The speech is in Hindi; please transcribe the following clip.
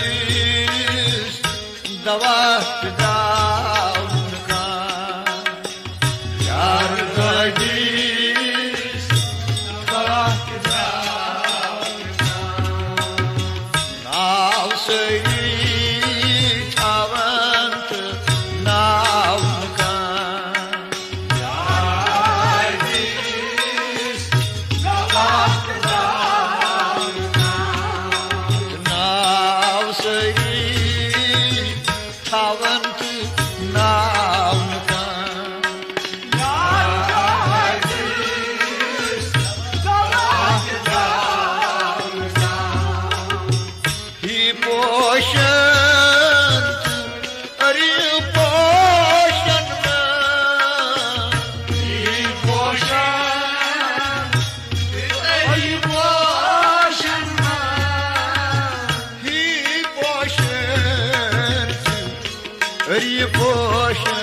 अर्धजीस दवा जाऊन का यार अर्धजीस दवा जाऊन का नाव सही ठावंत नाव का यार अर्धजीस दवा जाऊन का नाव सही ठावंत नाव का ही पोषण अरे पोषण ही पोषण अरे पोषण ही पोषण अरे पोषण